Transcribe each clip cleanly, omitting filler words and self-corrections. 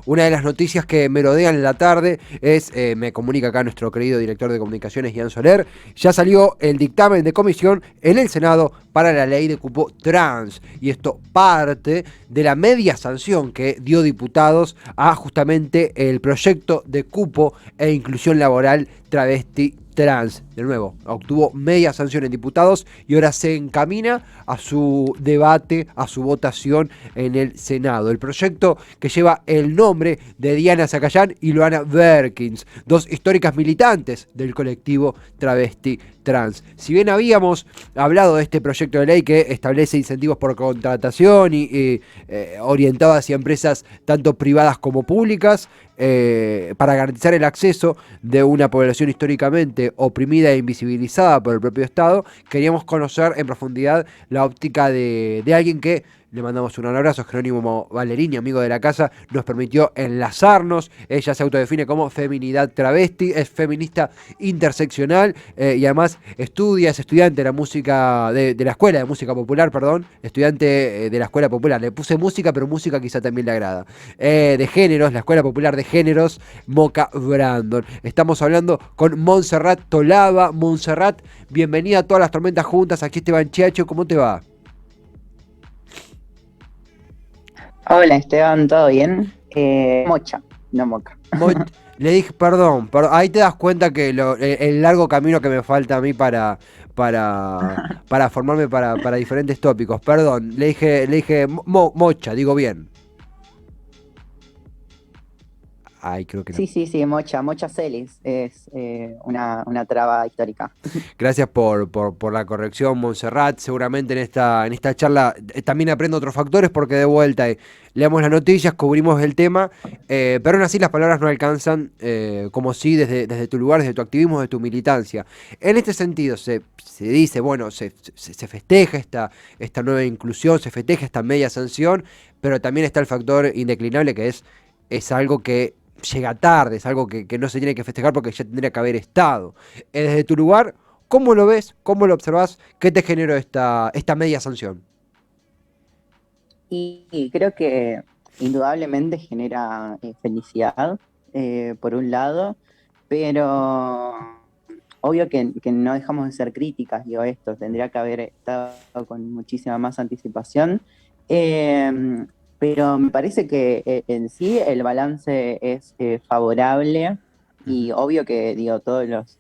una de las noticias que merodean en la tarde es, me comunica acá nuestro querido director de comunicaciones, Ian Soler, ya salió el dictamen de comisión en el Senado para la ley de cupo trans. Y esto parte de la media sanción que dio diputados a justamente el proyecto de cupo e inclusión laboral travesti trans. De nuevo, obtuvo media sanción en diputados y ahora se encamina a su debate, a su votación en el Senado. El proyecto que lleva el nombre de Diana Zacayán y Luana Berkins, dos históricas militantes del colectivo travesti trans. Si bien habíamos hablado de este proyecto de ley que establece incentivos por contratación y orientado hacia empresas tanto privadas como públicas, para garantizar el acceso de una población históricamente oprimida e invisibilizada por el propio Estado, queríamos conocer en profundidad la óptica de alguien que, le mandamos un abrazo, Jerónimo Valerini, amigo de la casa, nos permitió enlazarnos. Ella se autodefine como feminidad travesti, es feminista interseccional, y además es estudiante de la música, de la escuela de música popular, perdón, estudiante de la escuela popular. Le puse música, pero música quizá también le agrada. De géneros, la escuela popular de géneros, Moca Brandon. Estamos hablando con Montserrat Tolaba. Montserrat, bienvenida a todas las tormentas juntas. Aquí Esteban Chiacho, ¿cómo te va? Hola Esteban, ¿todo bien? Mocha, no moca. Mo- Le dije, ahí te das cuenta que el largo camino que me falta a mí para formarme para diferentes tópicos. Perdón, le dije mocha, digo bien. Ay, creo que no. Sí, sí, sí, mocha, mocha Celis, es una traba histórica. Gracias por la corrección, Montserrat. Seguramente en esta charla también aprendo otros factores porque de vuelta leemos las noticias, cubrimos el tema, pero aún así las palabras no alcanzan, como si desde tu lugar, desde tu activismo, desde tu militancia. En este sentido se dice, bueno, se festeja esta nueva inclusión, se festeja esta media sanción, pero también está el factor indeclinable que es algo que llega tarde, es algo que no se tiene que festejar porque ya tendría que haber estado. Desde tu lugar, ¿cómo lo ves? ¿Cómo lo observas? ¿Qué te generó esta media sanción? Y creo que indudablemente genera felicidad, por un lado, pero obvio que no dejamos de ser críticas, digo esto, tendría que haber estado con muchísima más anticipación. Eh, pero me parece que en sí el balance es favorable y Ujú. obvio que digo, todos los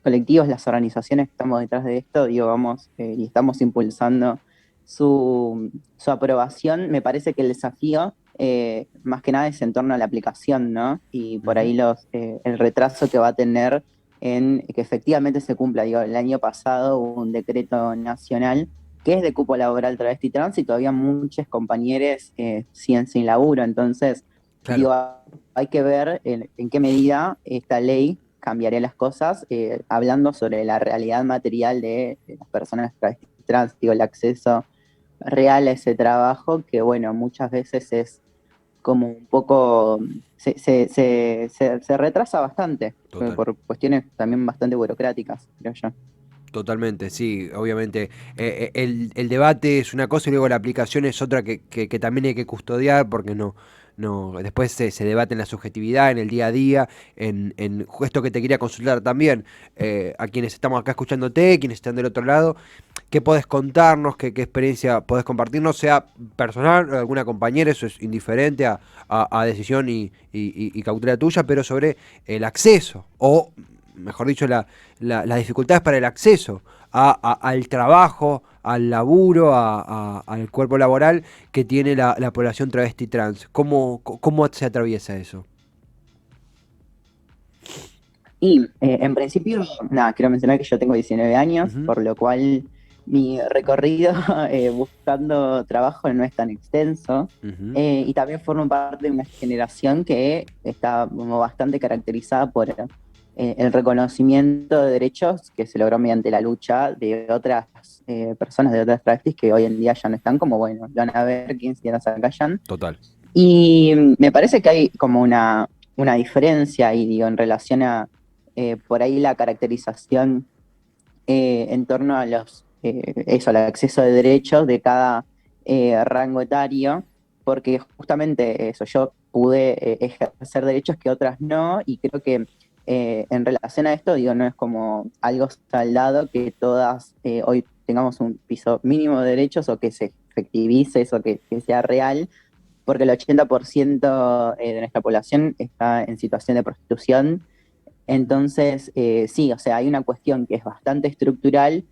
colectivos, las organizaciones que estamos detrás de esto, digo, vamos y estamos impulsando su aprobación. Me parece que el desafío más que nada es en torno a la aplicación, ¿no? Y por Ujú. ahí el retraso que va a tener en que efectivamente se cumpla. Digo, el año pasado hubo un decreto nacional que es de cupo laboral travesti trans y todavía muchos compañeros siguen sin laburo. Entonces, Claro, digo, hay que ver en qué medida esta ley cambiaría las cosas, hablando sobre la realidad material de las personas travestis trans, digo, el acceso real a ese trabajo, que bueno, muchas veces es como un poco, se retrasa bastante, total. por cuestiones también bastante burocráticas, creo yo. Totalmente, sí, obviamente. El debate es una cosa y luego la aplicación es otra que también hay que custodiar porque después se debate en la subjetividad, en el día a día, en esto que te quería consultar también, a quienes estamos acá escuchándote, quienes están del otro lado, qué podés contarnos, qué experiencia podés compartirnos, sea personal o de alguna compañera, eso es indiferente a decisión y cautela tuya, pero sobre el acceso, o mejor dicho, las dificultades para el acceso al trabajo, al laburo, al cuerpo laboral que tiene la población travesti trans. ¿Cómo se atraviesa eso? Y en principio, nada, quiero mencionar que yo tengo 19 años, Ujú. por lo cual mi recorrido buscando trabajo no es tan extenso. Ujú. Y también formo parte de una generación que está como bastante caracterizada por el reconocimiento de derechos que se logró mediante la lucha de otras personas, de otras travestis que hoy en día ya no están, como bueno, Joana Berkins y Ana Zacayán. Total. Y me parece que hay como una diferencia ahí, digo, en relación a por ahí la caracterización en torno a eso, al acceso de derechos de cada rango etario, porque justamente eso, yo pude ejercer derechos que otras no, y creo que en relación a esto, digo, no es como algo saldado que todas hoy tengamos un piso mínimo de derechos o que se efectivice eso, que sea real, porque el 80% de nuestra población está en situación de prostitución. Entonces, sí, o sea, hay una cuestión que es bastante estructural,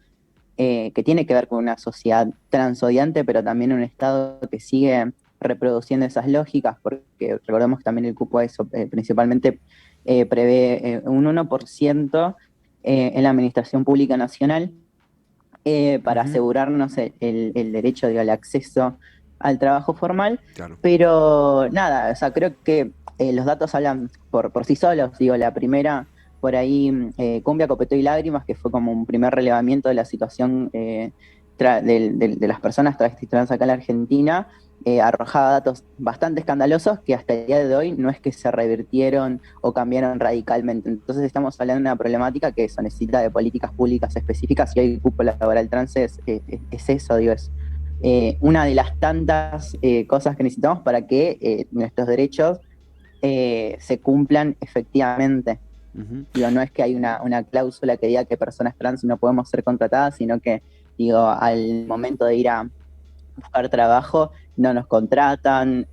que tiene que ver con una sociedad transodiante, pero también un Estado que sigue reproduciendo esas lógicas, porque recordemos que también el cupo eso principalmente prevé un 1% en la Administración Pública Nacional, para Ujú, asegurarnos el derecho, digo, al acceso al trabajo formal. claro. Pero nada, o sea, creo que los datos hablan por sí solos. Digo, la primera, por ahí, Cumbia, Copeto y Lágrimas, que fue como un primer relevamiento de la situación de las personas travestis trans acá en la Argentina, arrojaba datos bastante escandalosos que hasta el día de hoy no es que se revirtieron o cambiaron radicalmente. Entonces estamos hablando de una problemática que eso necesita de políticas públicas específicas, y hoy el cupo laboral trans es eso, digo, es una de las tantas cosas que necesitamos para que nuestros derechos se cumplan efectivamente. Ujú. Digo, no es que hay una cláusula que diga que personas trans no podemos ser contratadas, sino que, digo, al momento de ir a buscar trabajo no nos contratan,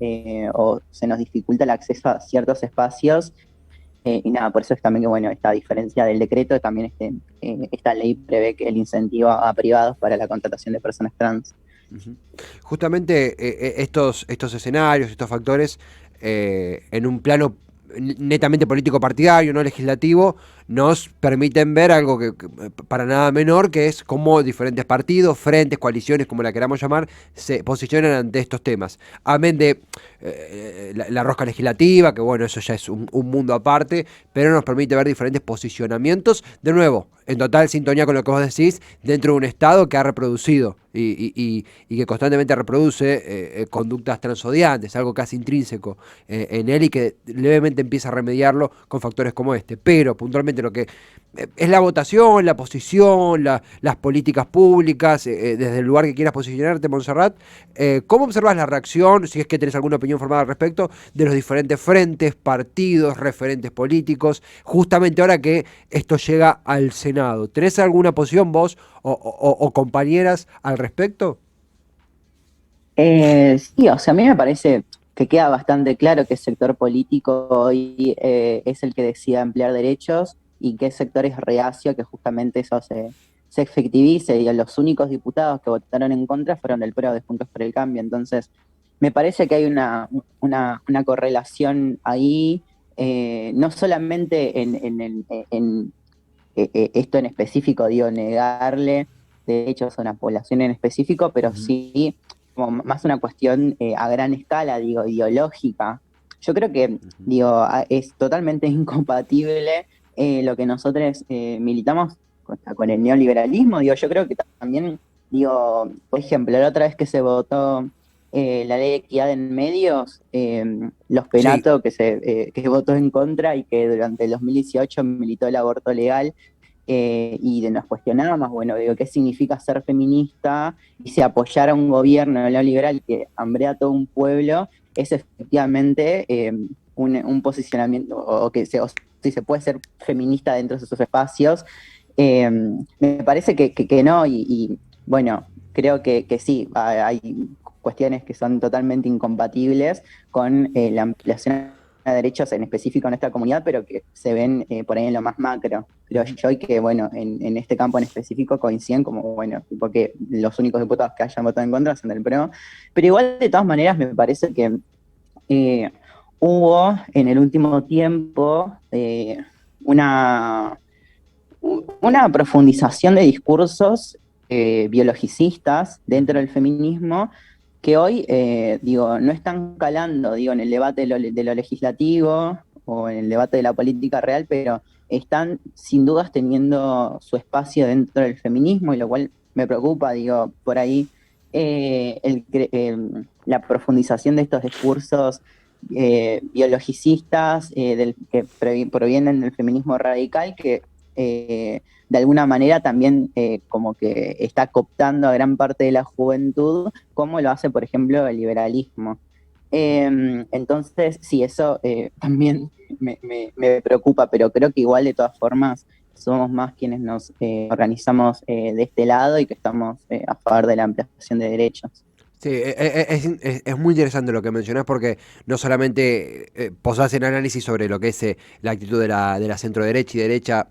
o se nos dificulta el acceso a ciertos espacios. Y nada, por eso es también que, bueno, esta diferencia del decreto, también esta ley prevé que el incentivo a privados para la contratación de personas trans. Ujú. Justamente estos escenarios, estos factores, en un plano netamente político partidario, no legislativo, nos permiten ver algo que para nada menor, que es cómo diferentes partidos, frentes, coaliciones, como la queramos llamar, se posicionan ante estos temas. Amén de la rosca legislativa, que bueno, eso ya es un mundo aparte, pero nos permite ver diferentes posicionamientos, de nuevo, en total sintonía con lo que vos decís, dentro de un Estado que ha reproducido y que constantemente reproduce conductas transodiantes, algo casi intrínseco en él, y que levemente empieza a remediarlo con factores como este. Pero puntualmente lo que es la votación, la posición, las políticas públicas, desde el lugar que quieras posicionarte, Montserrat, ¿cómo observas la reacción, si es que tenés alguna opinión formada al respecto, de los diferentes frentes, partidos, referentes políticos, justamente ahora que esto llega al Senado? ¿Tenés alguna posición vos o compañeras al respecto? Sí, o sea, a mí me parece que queda bastante claro que el sector político hoy es el que decida emplear derechos, y qué sector es reacio que justamente eso se efectivice. Y los únicos diputados que votaron en contra fueron del PRO, de Juntos por el Cambio. Entonces, me parece que hay una correlación ahí, no solamente esto en específico, digo, negarle derechos a una población en específico, pero Ujú, sí como más una cuestión a gran escala, digo, ideológica. Yo creo que, ujú. digo, es totalmente incompatible lo que nosotros militamos con el neoliberalismo. Digo, yo creo que también, digo, por ejemplo, la otra vez que se votó la ley de equidad en medios, los Sí. Penato que votó en contra y que durante el 2018 militó el aborto legal, y nos cuestionábamos, bueno, digo, qué significa ser feminista, y si apoyar a un gobierno neoliberal que hambrea a todo un pueblo es efectivamente un posicionamiento, o que o si se puede ser feminista dentro de esos espacios. Me parece que no, bueno, creo que sí, hay cuestiones que son totalmente incompatibles con la ampliación de derechos en específico en esta comunidad, pero que se ven por ahí en lo más macro, creo Ujú. yo, y que, bueno, en este campo en específico coinciden como, bueno, porque los únicos diputados que hayan votado en contra son del PRO. Pero igual, de todas maneras, me parece que eh, hubo en el último tiempo una, una profundización de discursos biologicistas dentro del feminismo, que hoy, digo, no están calando, digo, en el debate de lo legislativo o en el debate de la política real, pero están sin dudas teniendo su espacio dentro del feminismo, y lo cual me preocupa, digo, por ahí la profundización de estos discursos biologicistas, que provienen del feminismo radical, que de alguna manera también como que está cooptando a gran parte de la juventud, como lo hace, por ejemplo, el liberalismo. Entonces, sí, eso también me preocupa, pero creo que igual de todas formas somos más quienes nos organizamos de este lado y que estamos a favor de la ampliación de derechos. Sí, es muy interesante lo que mencionás porque no solamente posás en análisis sobre lo que es la actitud de la centro derecha y derecha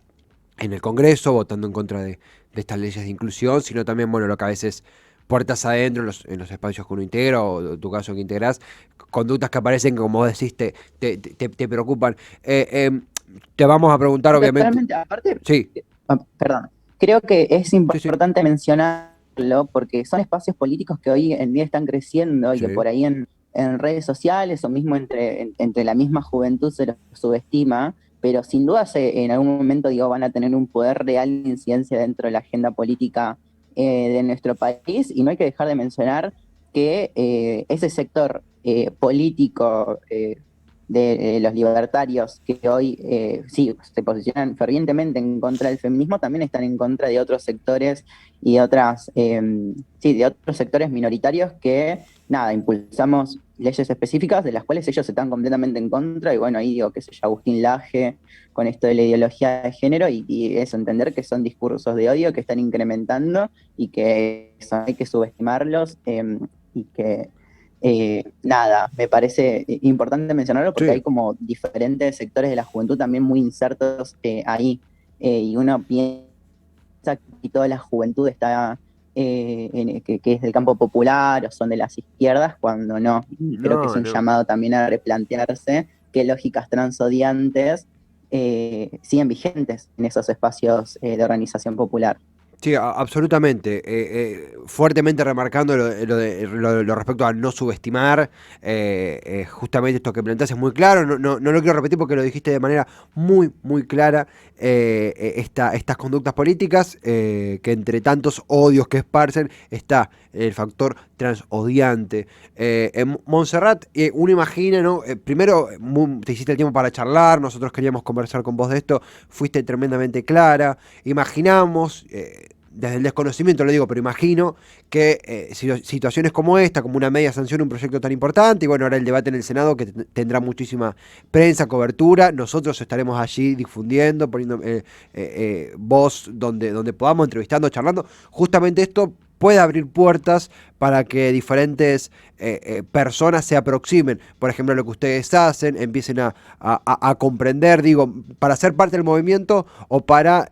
en el Congreso, votando en contra de estas leyes de inclusión, sino también, bueno, lo que a veces puertas adentro en los espacios que uno integra o en tu caso que integrás, conductas que aparecen que, como vos decís, te preocupan. Te vamos a preguntar, obviamente. Totalmente, aparte, Sí, perdón, creo que es sí, sí. importante mencionarlo porque son espacios políticos que hoy en día están creciendo y que Sí. por ahí en redes sociales o mismo entre la misma juventud se los subestima, pero sin duda en algún momento digo, van a tener un poder real de incidencia dentro de la agenda política de nuestro país y no hay que dejar de mencionar que ese sector político de los libertarios que hoy sí se posicionan fervientemente en contra del feminismo, también están en contra de otros sectores y sí, de otros sectores minoritarios que, nada, impulsamos leyes específicas de las cuales ellos están completamente en contra, y bueno, ahí digo, qué sé yo, Agustín Laje, con esto de la ideología de género, y eso, entender que son discursos de odio que están incrementando y que eso, hay que subestimarlos y que nada, me parece importante mencionarlo porque hay Sí. como diferentes sectores de la juventud también muy insertos ahí. Y uno piensa que toda la juventud está, que es del campo popular o son de las izquierdas, cuando no. Y creo que es No, un no. llamado también a replantearse qué lógicas transodiantes siguen vigentes en esos espacios de organización popular. Sí, absolutamente. Fuertemente remarcando lo respecto a no subestimar. Justamente esto que planteas es muy claro. No lo quiero repetir porque lo dijiste de manera muy clara. Estas conductas políticas, que entre tantos odios que esparcen, está el factor transodiante. En Montserrat, uno imagina, ¿no? Primero, te hiciste el tiempo para charlar. Nosotros queríamos conversar con vos de esto. Fuiste tremendamente clara. Imaginamos, desde el desconocimiento lo digo, pero imagino que situaciones como esta, como una media sanción, un proyecto tan importante, y bueno, ahora el debate en el Senado que tendrá muchísima prensa, cobertura, nosotros estaremos allí difundiendo, poniendo voz donde podamos, entrevistando, charlando, justamente esto puede abrir puertas para que diferentes personas se aproximen, por ejemplo, a lo que ustedes hacen, empiecen a comprender, digo, para ser parte del movimiento o para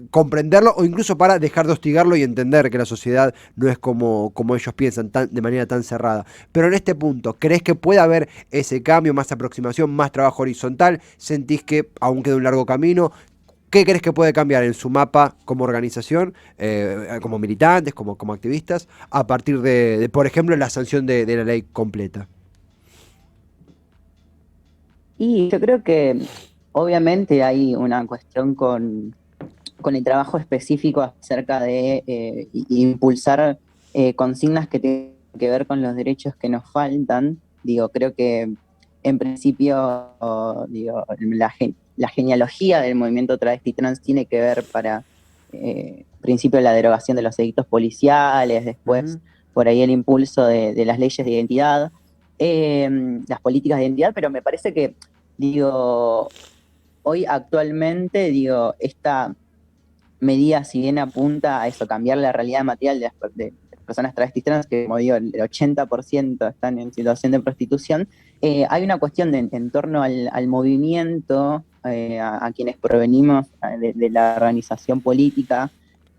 comprenderlo o incluso para dejar de hostigarlo y entender que la sociedad no es como ellos piensan, de manera tan cerrada. Pero en este punto, ¿crees que puede haber ese cambio, más aproximación, más trabajo horizontal? ¿Sentís que aún queda un largo camino? ¿Qué crees que puede cambiar en su mapa como organización, como militantes, como activistas, a partir por ejemplo, la sanción de la ley completa? Y yo creo que obviamente hay una cuestión con el trabajo específico acerca de impulsar consignas que tienen que ver con los derechos que nos faltan. Digo, creo que en principio, digo, la genealogía del movimiento travesti trans tiene que ver para, principio, la derogación de los edictos policiales, después Ujú. por ahí el impulso de las leyes de identidad, eh, las políticas de identidad, pero me parece que, digo, hoy actualmente, digo, esta medida, si bien apunta a eso, cambiar la realidad material de las personas travestis trans, que como digo, el 80% están en situación de prostitución, hay una cuestión en torno al movimiento, a quienes provenimos de la organización política,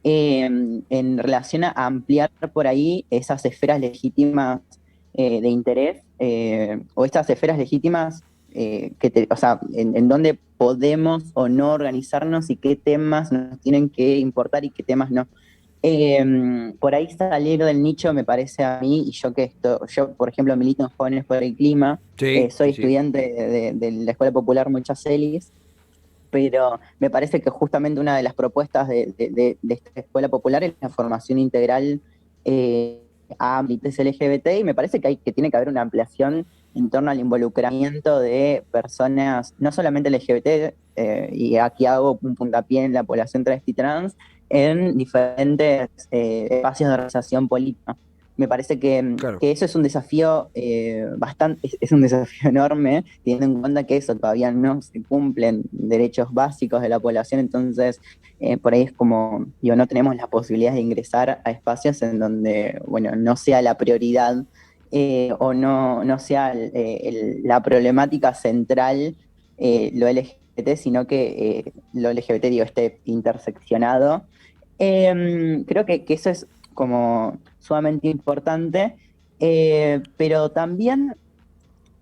en relación a ampliar por ahí esas esferas legítimas de interés, o estas esferas legítimas o sea, en dónde podemos o no organizarnos y qué temas nos tienen que importar y qué temas no. Por ahí salir del nicho me parece a mí, y yo por ejemplo milito en Jóvenes por el Clima, Sí, soy sí, sí. estudiante de la Escuela Popular Muchas Celis, pero me parece que justamente una de las propuestas de esta escuela popular es la formación integral a militantes LGBT, y me parece que tiene que haber una ampliación en torno al involucramiento de personas, no solamente LGBT, y aquí hago un puntapié en la población travesti trans, en diferentes espacios de organización política. me parece Claro. que eso es un desafío bastante, es un desafío enorme, teniendo en cuenta que eso todavía no se cumplen derechos básicos de la población, entonces por ahí es como, digo, no tenemos las posibilidades de ingresar a espacios en donde, bueno, no sea la prioridad o no sea la problemática central lo LGBT, sino que lo LGBT, digo, esté interseccionado. Creo que eso es como sumamente importante, pero también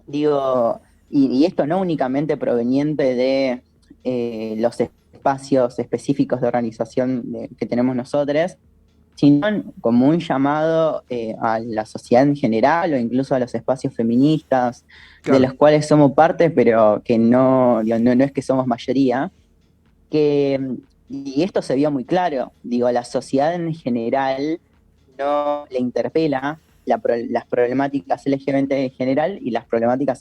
digo, y esto no únicamente proveniente de los espacios específicos de organización que tenemos nosotros, sino como un llamado a la sociedad en general o incluso a los espacios feministas de Claro. los cuales somos parte, pero que no, digo, no es que somos mayoría, que, y esto se vio muy claro, digo, a la sociedad en general no le interpela las problemáticas LGBT en general y las problemáticas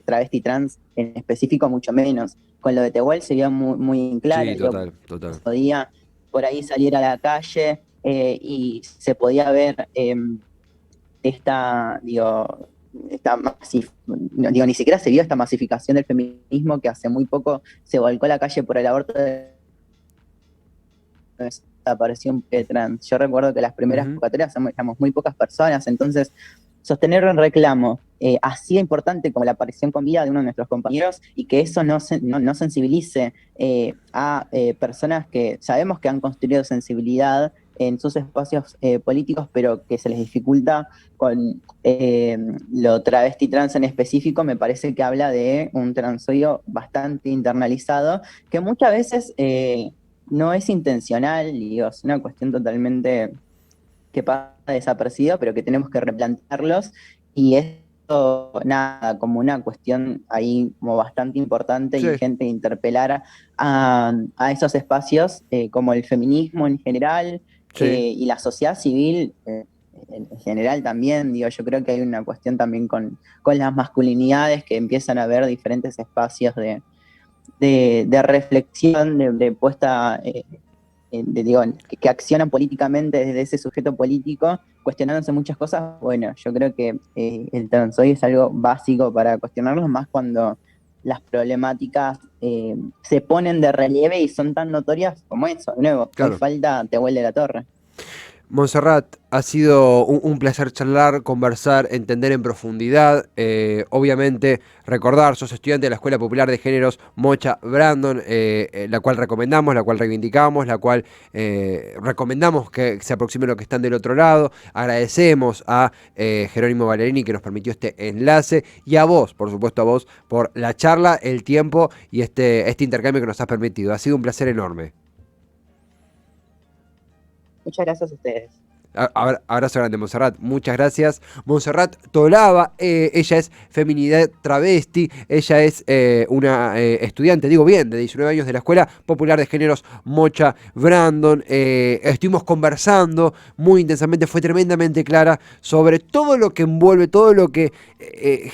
travesti trans en específico mucho menos. Con lo de Tehuel se vio muy claro, Sí, digo, total, total. podía por ahí salir a la calle y se podía ver digo, no, digo, ni siquiera se vio esta masificación del feminismo que hace muy poco se volcó a la calle por el aborto de desapareció un pie trans. Yo recuerdo que las primeras Ujú. convocatorias éramos muy pocas personas, entonces sostener un reclamo así de importante como la aparición con vida de uno de nuestros compañeros y que eso no sensibilice a personas que sabemos que han construido sensibilidad en sus espacios políticos, pero que se les dificulta con lo travesti trans en específico, me parece que habla de un transodio bastante internalizado, que muchas veces no es intencional, digo, es una cuestión totalmente que pasa desapercibido, pero que tenemos que replantearlos. Y esto, nada, como una cuestión ahí como bastante importante y Sí, urgente de interpelar a esos espacios, como el feminismo en general sí. y la sociedad civil. En general también, digo, yo creo que hay una cuestión también con las masculinidades que empiezan a haber diferentes espacios de reflexión, de puesta digo, que accionan políticamente desde ese sujeto político, cuestionándose muchas cosas, bueno, yo creo que el transhoy es algo básico para cuestionarlos, más cuando las problemáticas se ponen de relieve y son tan notorias como eso. De nuevo, hoy Claro. falta Tehuel de la Torre. Montserrat, ha sido un placer charlar, conversar, entender en profundidad. Obviamente, recordar, sos estudiante de la Escuela Popular de Géneros Mocha Brandon, la cual recomendamos, la cual reivindicamos, la cual recomendamos que se aproxime a los que están del otro lado. Agradecemos a Jerónimo Valerini que nos permitió este enlace y a vos, por supuesto a vos, por la charla, el tiempo y este intercambio que nos has permitido. Ha sido un placer enorme. Muchas gracias a ustedes. Abrazo grande, Montserrat. Muchas gracias. Montserrat Tolaba, ella es feminidad travesti, ella es una estudiante, digo bien, de 19 años de la Escuela Popular de Géneros Mocha Brandon. Estuvimos conversando muy intensamente, fue tremendamente clara sobre todo lo que envuelve, todo lo que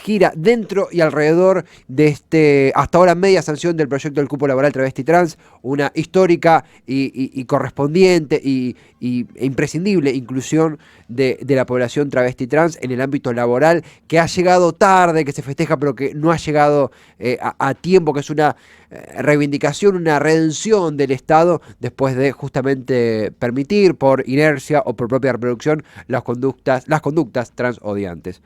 gira dentro y alrededor de este, hasta ahora media sanción del proyecto del cupo laboral travesti trans, una histórica y correspondiente e imprescindible inclusión de la población travesti trans en el ámbito laboral, que ha llegado tarde, que se festeja, pero que no ha llegado a tiempo, que es una reivindicación, una redención del Estado después de justamente permitir por inercia o por propia reproducción las conductas transodiantes.